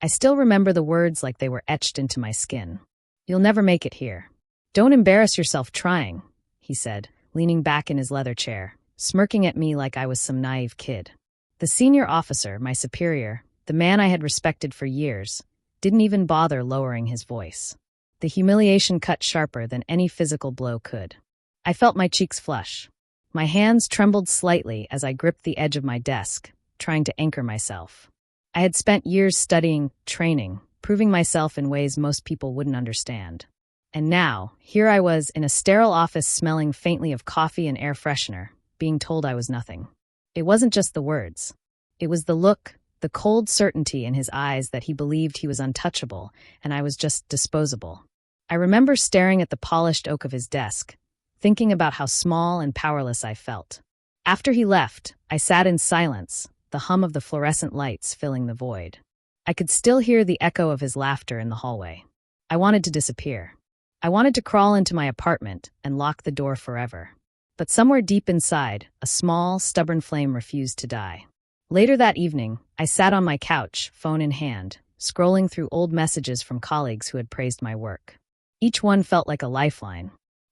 I still remember the words like they were etched into my skin. "You'll never make it here. Don't embarrass yourself trying," he said, leaning back in his leather chair, smirking at me like I was some naive kid. The senior officer, my superior, the man I had respected for years, didn't even bother lowering his voice. The humiliation cut sharper than any physical blow could. I felt my cheeks flush. My hands trembled slightly as I gripped the edge of my desk, trying to anchor myself. I had spent years studying, training, proving myself in ways most people wouldn't understand. And now, here I was in a sterile office smelling faintly of coffee and air freshener, being told I was nothing. It wasn't just the words. It was the look, the cold certainty in his eyes that he believed he was untouchable, and I was just disposable. I remember staring at the polished oak of his desk, thinking about how small and powerless I felt. After he left, I sat in silence, the hum of the fluorescent lights filling the void. I could still hear the echo of his laughter in the hallway. I wanted to disappear. I wanted to crawl into my apartment and lock the door forever. But somewhere deep inside, a small, stubborn flame refused to die. Later that evening, I sat on my couch, phone in hand, scrolling through old messages from colleagues who had praised my work. Each one felt like a lifeline.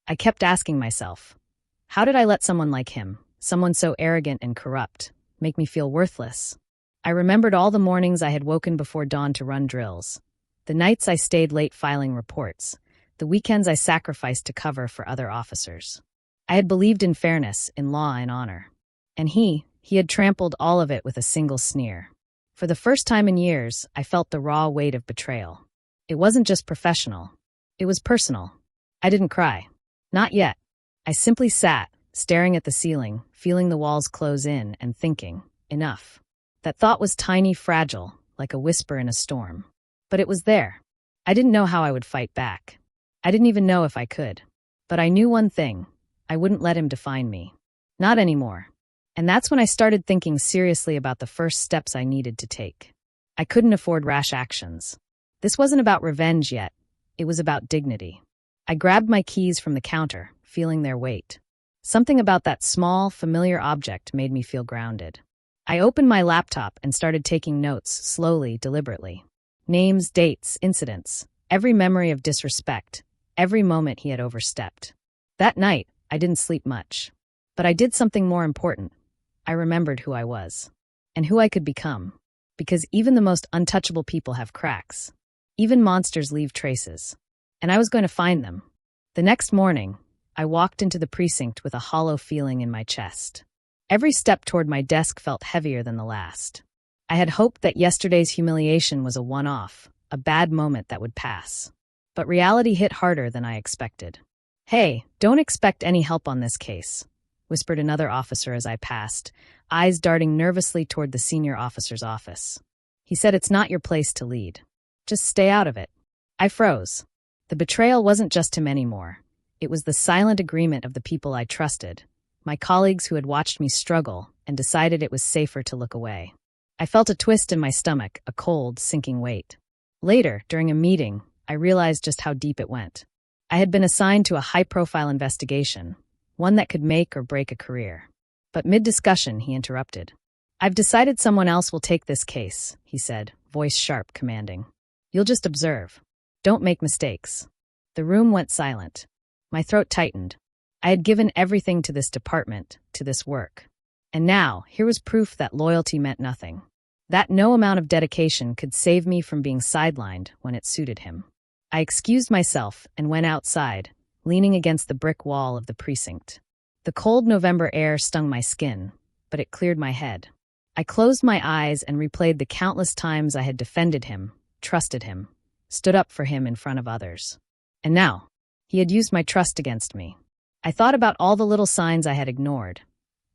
I kept asking myself, how did I let someone like him, someone so arrogant and corrupt, make me feel worthless? I remembered all the mornings I had woken before dawn to run drills, the nights I stayed late filing reports, the weekends I sacrificed to cover for other officers. I had believed in fairness, in law and honor. And he had trampled all of it with a single sneer. For the first time in years, I felt the raw weight of betrayal. It wasn't just professional. It was personal. I didn't cry. Not yet. I simply sat, staring at the ceiling, feeling the walls close in and thinking, enough. That thought was tiny, fragile, like a whisper in a storm. But it was there. I didn't know how I would fight back. I didn't even know if I could. But I knew one thing. I wouldn't let him define me. Not anymore. And that's when I started thinking seriously about the first steps I needed to take. I couldn't afford rash actions. This wasn't about revenge yet. It was about dignity. I grabbed my keys from the counter, feeling their weight. Something about that small, familiar object made me feel grounded. I opened my laptop and started taking notes, slowly, deliberately. Names, dates, incidents, every memory of disrespect, every moment he had overstepped. That night, I didn't sleep much. But I did something more important. I remembered who I was. And who I could become. Because even the most untouchable people have cracks. Even monsters leave traces. And I was going to find them. The next morning, I walked into the precinct with a hollow feeling in my chest. Every step toward my desk felt heavier than the last. I had hoped that yesterday's humiliation was a one-off, a bad moment that would pass. But reality hit harder than I expected. "Hey, don't expect any help on this case," whispered another officer as I passed, eyes darting nervously toward the senior officer's office. He said, "It's not your place to lead. Just stay out of it." I froze. The betrayal wasn't just him anymore. It was the silent agreement of the people I trusted, my colleagues who had watched me struggle and decided it was safer to look away. I felt a twist in my stomach, a cold, sinking weight. Later, during a meeting, I realized just how deep it went. I had been assigned to a high-profile investigation, one that could make or break a career. But mid-discussion, he interrupted. "I've decided someone else will take this case," he said, voice sharp, commanding. "You'll just observe. Don't make mistakes." The room went silent. My throat tightened. I had given everything to this department, to this work. And now, here was proof that loyalty meant nothing. That no amount of dedication could save me from being sidelined when it suited him. I excused myself and went outside, leaning against the brick wall of the precinct. The cold November air stung my skin, but it cleared my head. I closed my eyes and replayed the countless times I had defended him, trusted him, stood up for him in front of others. And now, he had used my trust against me. I thought about all the little signs I had ignored.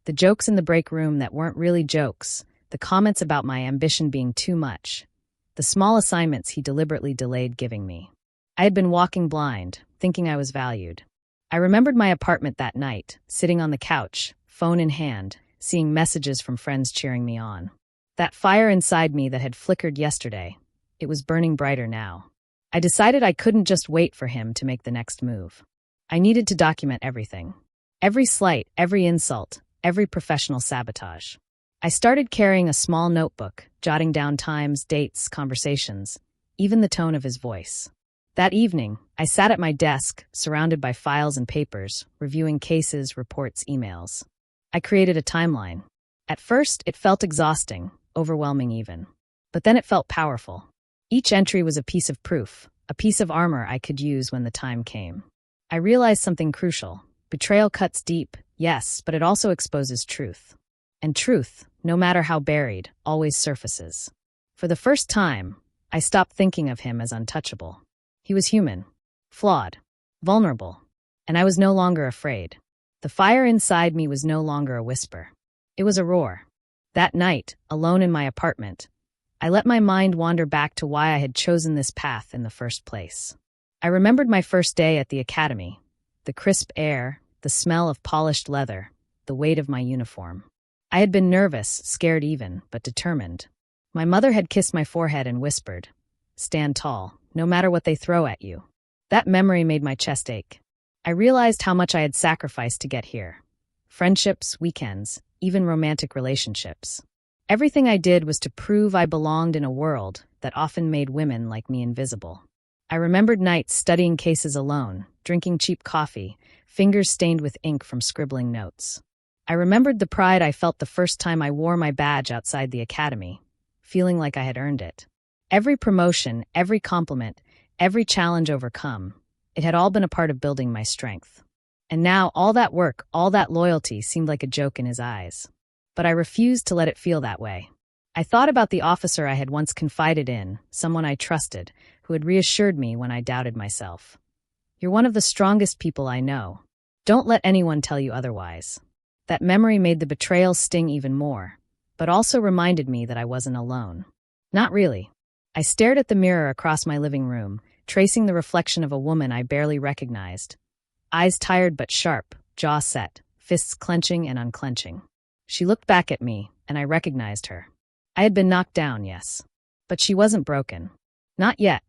The jokes in the break room that weren't really jokes, the comments about my ambition being too much, the small assignments he deliberately delayed giving me. I had been walking blind, thinking I was valued. I remembered my apartment that night, sitting on the couch, phone in hand, seeing messages from friends cheering me on. That fire inside me that had flickered yesterday, it was burning brighter now. I decided I couldn't just wait for him to make the next move. I needed to document everything. Every slight, every insult, every professional sabotage. I started carrying a small notebook, jotting down times, dates, conversations, even the tone of his voice. That evening, I sat at my desk, surrounded by files and papers, reviewing cases, reports, emails. I created a timeline. At first, it felt exhausting, overwhelming even. But then it felt powerful. Each entry was a piece of proof, a piece of armor I could use when the time came. I realized something crucial. Betrayal cuts deep, yes, but it also exposes truth. And truth, no matter how buried, always surfaces. For the first time, I stopped thinking of him as untouchable. He was human, flawed, vulnerable, and I was no longer afraid. The fire inside me was no longer a whisper. It was a roar. That night, alone in my apartment, I let my mind wander back to why I had chosen this path in the first place. I remembered my first day at the academy, the crisp air, the smell of polished leather, the weight of my uniform. I had been nervous, scared even, but determined. My mother had kissed my forehead and whispered, "Stand tall, no matter what they throw at you." That memory made my chest ache. I realized how much I had sacrificed to get here. Friendships, weekends, even romantic relationships. Everything I did was to prove I belonged in a world that often made women like me invisible. I remembered nights studying cases alone, drinking cheap coffee, fingers stained with ink from scribbling notes. I remembered the pride I felt the first time I wore my badge outside the academy, feeling like I had earned it. Every promotion, every compliment, every challenge overcome, it had all been a part of building my strength. And now all that work, all that loyalty seemed like a joke in his eyes. But I refused to let it feel that way. I thought about the officer I had once confided in, someone I trusted, who had reassured me when I doubted myself. "You're one of the strongest people I know. Don't let anyone tell you otherwise." That memory made the betrayal sting even more, but also reminded me that I wasn't alone. Not really. I stared at the mirror across my living room, tracing the reflection of a woman I barely recognized. Eyes tired but sharp, jaw set, fists clenching and unclenching. She looked back at me, and I recognized her. I had been knocked down, yes. But she wasn't broken. Not yet.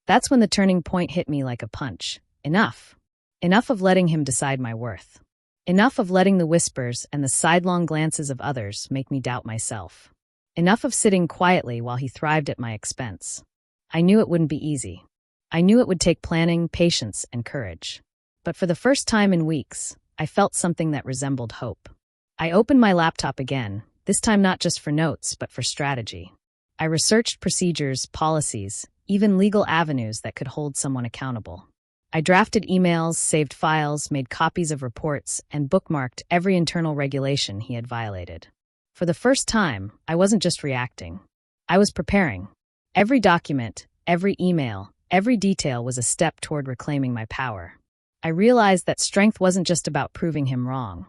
That's when the turning point hit me like a punch. Enough. Enough of letting him decide my worth. Enough of letting the whispers and the sidelong glances of others make me doubt myself. Enough of sitting quietly while he thrived at my expense. I knew it wouldn't be easy. I knew it would take planning, patience, and courage. But for the first time in weeks, I felt something that resembled hope. I opened my laptop again, this time not just for notes, but for strategy. I researched procedures, policies, even legal avenues that could hold someone accountable. I drafted emails, saved files, made copies of reports, and bookmarked every internal regulation he had violated. For the first time, I wasn't just reacting. I was preparing. Every document, every email, every detail was a step toward reclaiming my power. I realized that strength wasn't just about proving him wrong.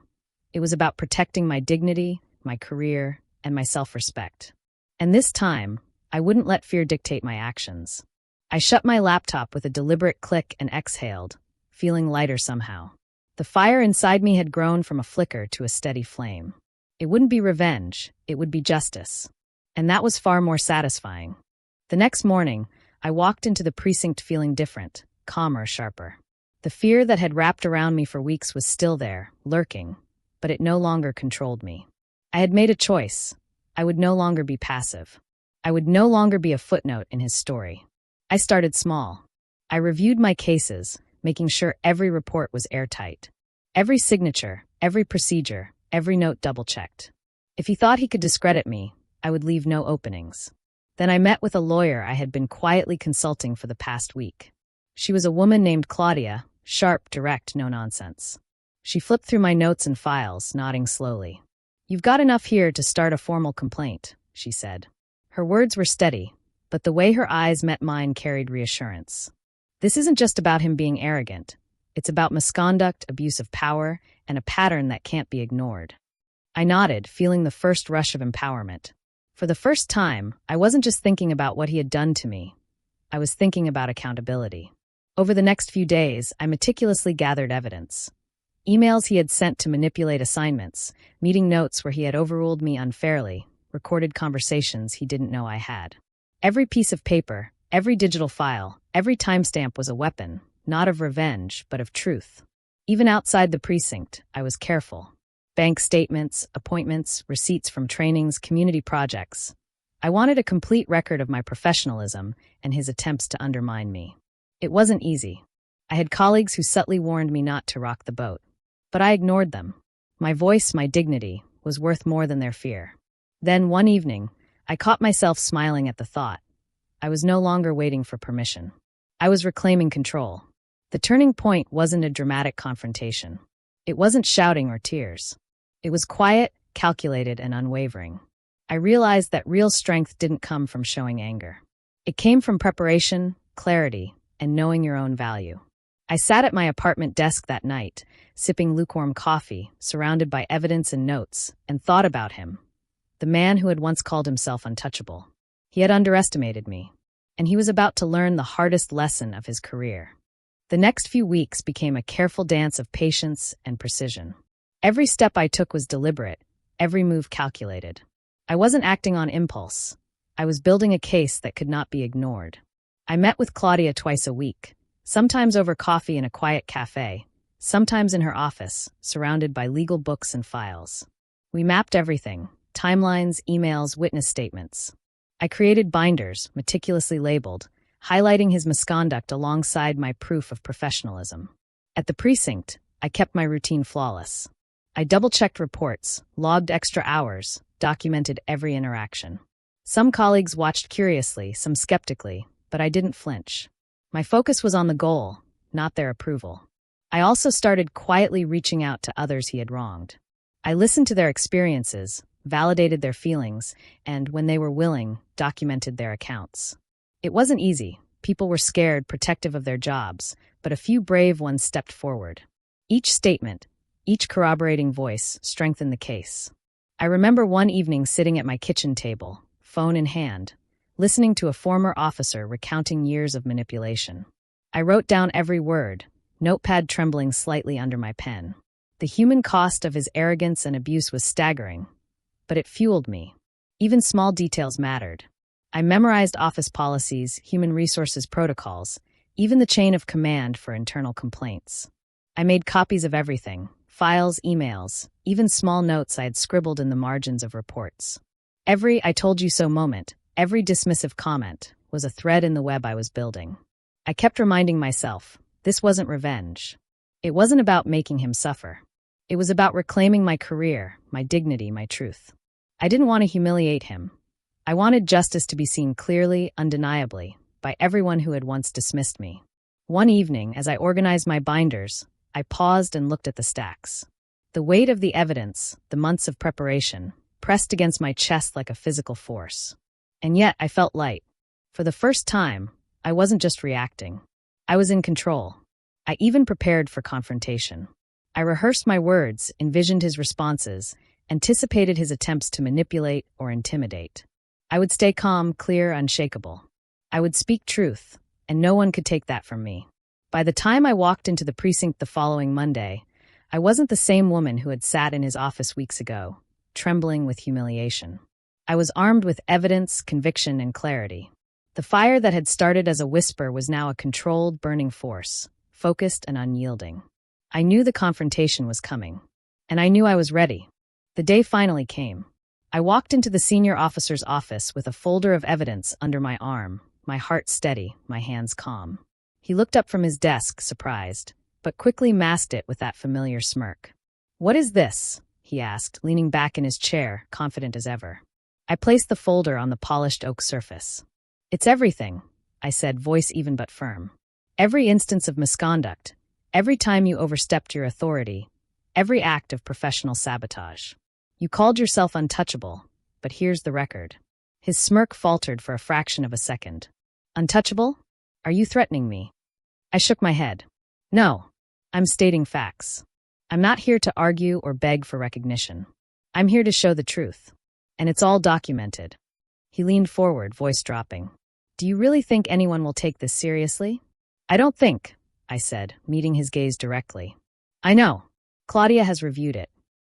It was about protecting my dignity, my career, and my self-respect. And this time, I wouldn't let fear dictate my actions. I shut my laptop with a deliberate click and exhaled, feeling lighter somehow. The fire inside me had grown from a flicker to a steady flame. It wouldn't be revenge, it would be justice. And that was far more satisfying. The next morning, I walked into the precinct feeling different, calmer, sharper. The fear that had wrapped around me for weeks was still there, lurking, but it no longer controlled me. I had made a choice. I would no longer be passive. I would no longer be a footnote in his story. I started small. I reviewed my cases, making sure every report was airtight. Every signature, every procedure, every note double-checked. If he thought he could discredit me, I would leave no openings. Then I met with a lawyer I had been quietly consulting for the past week. She was a woman named Claudia, sharp, direct, no nonsense. She flipped through my notes and files, nodding slowly. "You've got enough here to start a formal complaint," she said. Her words were steady, but the way her eyes met mine carried reassurance. This isn't just about him being arrogant. It's about misconduct, abuse of power, and a pattern that can't be ignored. I nodded, feeling the first rush of empowerment. For the first time, I wasn't just thinking about what he had done to me. I was thinking about accountability. Over the next few days, I meticulously gathered evidence. Emails he had sent to manipulate assignments, meeting notes where he had overruled me unfairly, recorded conversations he didn't know I had. Every piece of paper, every digital file, every timestamp was a weapon, not of revenge, but of truth. Even outside the precinct, I was careful. Bank statements, appointments, receipts from trainings, community projects. I wanted a complete record of my professionalism and his attempts to undermine me. It wasn't easy. I had colleagues who subtly warned me not to rock the boat. But I ignored them. My voice, my dignity, was worth more than their fear. Then, one evening, I caught myself smiling at the thought. I was no longer waiting for permission. I was reclaiming control. The turning point wasn't a dramatic confrontation. It wasn't shouting or tears. It was quiet, calculated, and unwavering. I realized that real strength didn't come from showing anger. It came from preparation, clarity, and knowing your own value. I sat at my apartment desk that night, sipping lukewarm coffee, surrounded by evidence and notes, and thought about him, the man who had once called himself untouchable. He had underestimated me, and he was about to learn the hardest lesson of his career. The next few weeks became a careful dance of patience and precision. Every step I took was deliberate, every move calculated. I wasn't acting on impulse. I was building a case that could not be ignored. I met with Claudia twice a week, sometimes over coffee in a quiet cafe, sometimes in her office, surrounded by legal books and files. We mapped everything: timelines, emails, witness statements. I created binders, meticulously labeled, highlighting his misconduct alongside my proof of professionalism. At the precinct, I kept my routine flawless. I double-checked reports, logged extra hours, documented every interaction. Some colleagues watched curiously, some skeptically, but I didn't flinch. My focus was on the goal, not their approval. I also started quietly reaching out to others he had wronged. I listened to their experiences, validated their feelings, and, when they were willing, documented their accounts. It wasn't easy. People were scared, protective of their jobs, but a few brave ones stepped forward. Each statement, each corroborating voice, strengthened the case. I remember one evening sitting at my kitchen table, phone in hand, listening to a former officer recounting years of manipulation. I wrote down every word, notepad trembling slightly under my pen. The human cost of his arrogance and abuse was staggering, but it fueled me. Even small details mattered. I memorized office policies, human resources protocols, even the chain of command for internal complaints. I made copies of everything: files, emails, even small notes I had scribbled in the margins of reports. Every "I told you so" moment, every dismissive comment, was a thread in the web I was building. I kept reminding myself, this wasn't revenge. It wasn't about making him suffer. It was about reclaiming my career, my dignity, my truth. I didn't want to humiliate him. I wanted justice to be seen clearly, undeniably, by everyone who had once dismissed me. One evening, as I organized my binders, I paused and looked at the stacks. The weight of the evidence, the months of preparation, pressed against my chest like a physical force. And yet, I felt light. For the first time, I wasn't just reacting. I was in control. I even prepared for confrontation. I rehearsed my words, envisioned his responses, anticipated his attempts to manipulate or intimidate. I would stay calm, clear, unshakable. I would speak truth, and no one could take that from me. By the time I walked into the precinct the following Monday, I wasn't the same woman who had sat in his office weeks ago, trembling with humiliation. I was armed with evidence, conviction, and clarity. The fire that had started as a whisper was now a controlled, burning force, focused and unyielding. I knew the confrontation was coming, and I knew I was ready. The day finally came. I walked into the senior officer's office with a folder of evidence under my arm, my heart steady, my hands calm. He looked up from his desk, surprised, but quickly masked it with that familiar smirk. "What is this?" he asked, leaning back in his chair, confident as ever. I placed the folder on the polished oak surface. "It's everything," I said, voice even but firm. "Every instance of misconduct, every time you overstepped your authority, every act of professional sabotage. You called yourself untouchable, but here's the record." His smirk faltered for a fraction of a second. "Untouchable? Are you threatening me?" I shook my head. "No, I'm stating facts. I'm not here to argue or beg for recognition. I'm here to show the truth. And it's all documented." He leaned forward, voice dropping. "Do you really think anyone will take this seriously?" "I don't think," I said, meeting his gaze directly. "I know. Claudia has reviewed it.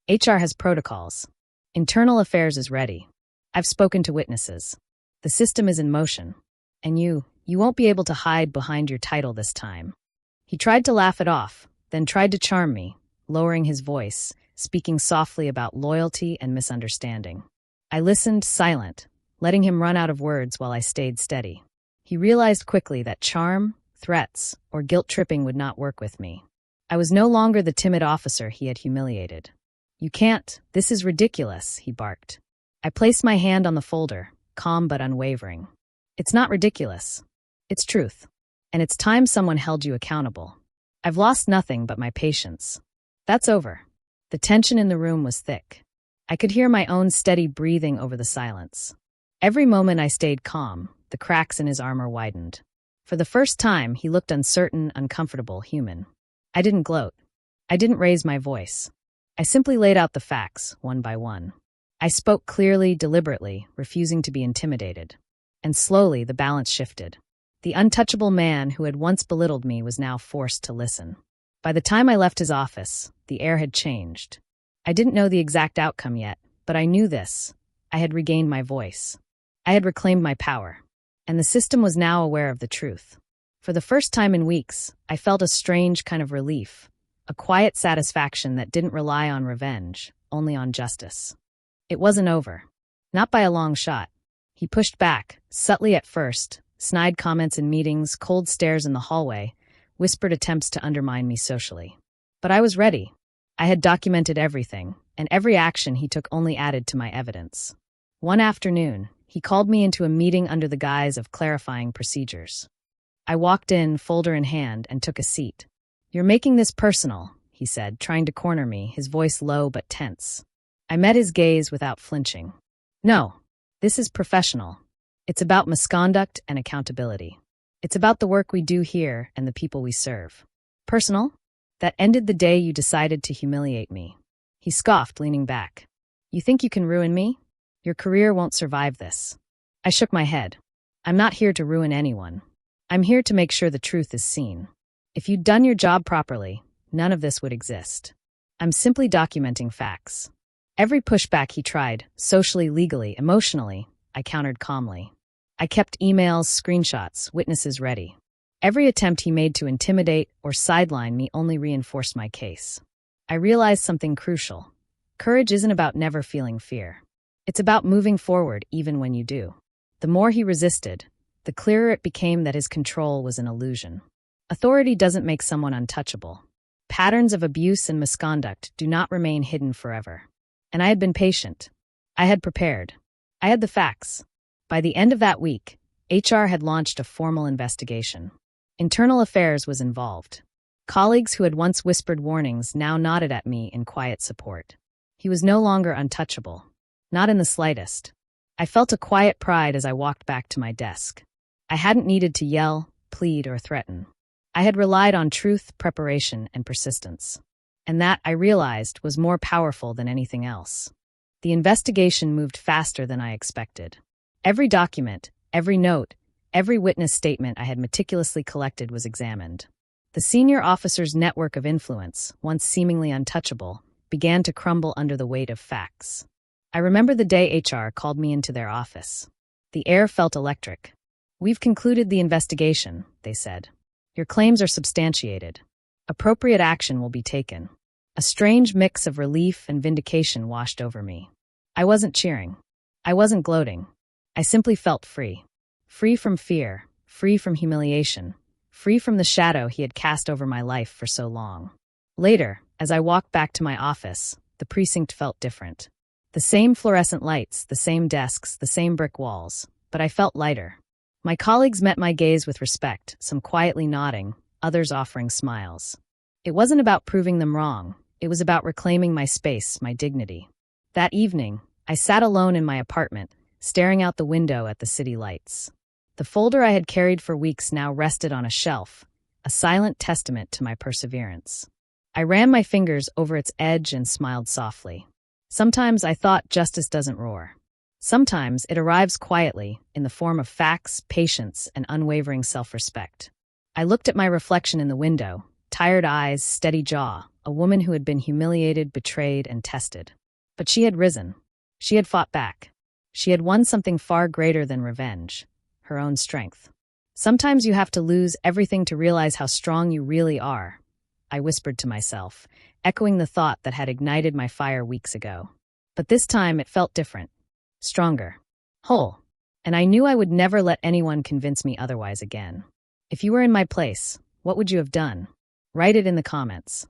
HR has protocols. Internal affairs is ready. I've spoken to witnesses. The system is in motion. And you won't be able to hide behind your title this time." He tried to laugh it off, then tried to charm me, lowering his voice, speaking softly about loyalty and misunderstanding. I listened, silent, letting him run out of words while I stayed steady. He realized quickly that charm, threats, or guilt-tripping would not work with me. I was no longer the timid officer he had humiliated. "You can't. This is ridiculous," he barked. I placed my hand on the folder, calm but unwavering. "It's not ridiculous. It's truth. And it's time someone held you accountable. I've lost nothing but my patience. That's over." The tension in the room was thick. I could hear my own steady breathing over the silence. Every moment I stayed calm, the cracks in his armor widened. For the first time, he looked uncertain, uncomfortable, human. I didn't gloat. I didn't raise my voice. I simply laid out the facts, one by one. I spoke clearly, deliberately, refusing to be intimidated. And slowly, the balance shifted. The untouchable man who had once belittled me was now forced to listen. By the time I left his office, the air had changed. I didn't know the exact outcome yet, but I knew this. I had regained my voice. I had reclaimed my power. And the system was now aware of the truth. For the first time in weeks, I felt a strange kind of relief, a quiet satisfaction that didn't rely on revenge, only on justice. It wasn't over. Not by a long shot. He pushed back, subtly at first, snide comments in meetings, cold stares in the hallway, whispered attempts to undermine me socially. But I was ready. I had documented everything, and every action he took only added to my evidence. One afternoon, he called me into a meeting under the guise of clarifying procedures. I walked in, folder in hand, and took a seat. "You're making this personal," he said, trying to corner me, his voice low but tense. I met his gaze without flinching. "No, this is professional. It's about misconduct and accountability. It's about the work we do here and the people we serve. Personal? That ended the day you decided to humiliate me." He scoffed, leaning back. "You think you can ruin me? Your career won't survive this." I shook my head. "I'm not here to ruin anyone. I'm here to make sure the truth is seen. If you'd done your job properly, none of this would exist. I'm simply documenting facts." Every pushback he tried, socially, legally, emotionally, I countered calmly. I kept emails, screenshots, witnesses ready. Every attempt he made to intimidate or sideline me only reinforced my case. I realized something crucial. Courage isn't about never feeling fear. It's about moving forward even when you do. The more he resisted, the clearer it became that his control was an illusion. Authority doesn't make someone untouchable. Patterns of abuse and misconduct do not remain hidden forever. And I had been patient. I had prepared. I had the facts. By the end of that week, HR had launched a formal investigation. Internal affairs was involved. Colleagues who had once whispered warnings now nodded at me in quiet support. He was no longer untouchable. Not in the slightest. I felt a quiet pride as I walked back to my desk. I hadn't needed to yell, plead, or threaten. I had relied on truth, preparation, and persistence. And that, I realized, was more powerful than anything else. The investigation moved faster than I expected. Every document, every note, every witness statement I had meticulously collected was examined. The senior officer's network of influence, once seemingly untouchable, began to crumble under the weight of facts. I remember the day HR called me into their office. The air felt electric. "We've concluded the investigation," they said. "Your claims are substantiated. Appropriate action will be taken." A strange mix of relief and vindication washed over me. I wasn't cheering. I wasn't gloating. I simply felt free. Free from fear, free from humiliation, free from the shadow he had cast over my life for so long. Later, as I walked back to my office, the precinct felt different. The same fluorescent lights, the same desks, the same brick walls, but I felt lighter. My colleagues met my gaze with respect, some quietly nodding, others offering smiles. It wasn't about proving them wrong. It was about reclaiming my space, my dignity. That evening, I sat alone in my apartment, staring out the window at the city lights. The folder I had carried for weeks now rested on a shelf, a silent testament to my perseverance. I ran my fingers over its edge and smiled softly. Sometimes I thought justice doesn't roar. Sometimes it arrives quietly, in the form of facts, patience, and unwavering self-respect. I looked at my reflection in the window, tired eyes, steady jaw, a woman who had been humiliated, betrayed, and tested. But she had risen. She had fought back. She had won something far greater than revenge, her own strength. Sometimes you have to lose everything to realize how strong you really are, I whispered to myself, echoing the thought that had ignited my fire weeks ago. But this time it felt different, stronger, whole, and I knew I would never let anyone convince me otherwise again. If you were in my place, what would you have done? Write it in the comments.